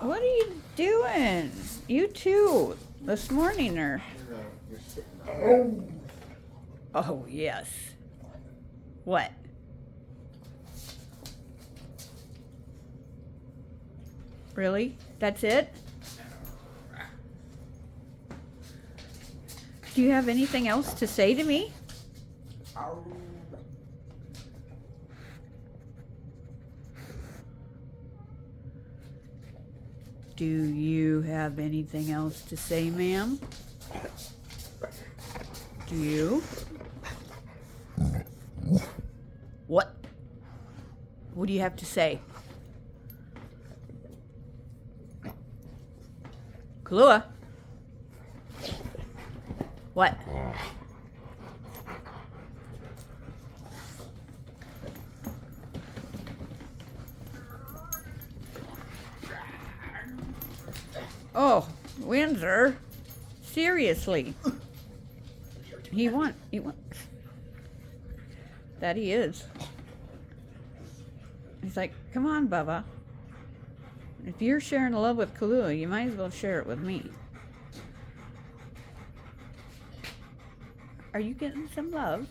What are you doing? You too, this morning or? Oh, yes. What? Really? That's it? Do you have anything else to say to me? Do you have anything else to say, ma'am? Do you? What? What do you have to say? Kahula? What? Oh, Windsor. Seriously. He wants. That he is. He's like, come on, Bubba. If you're sharing a love with Kahula, you might as well share it with me. Are you getting some love?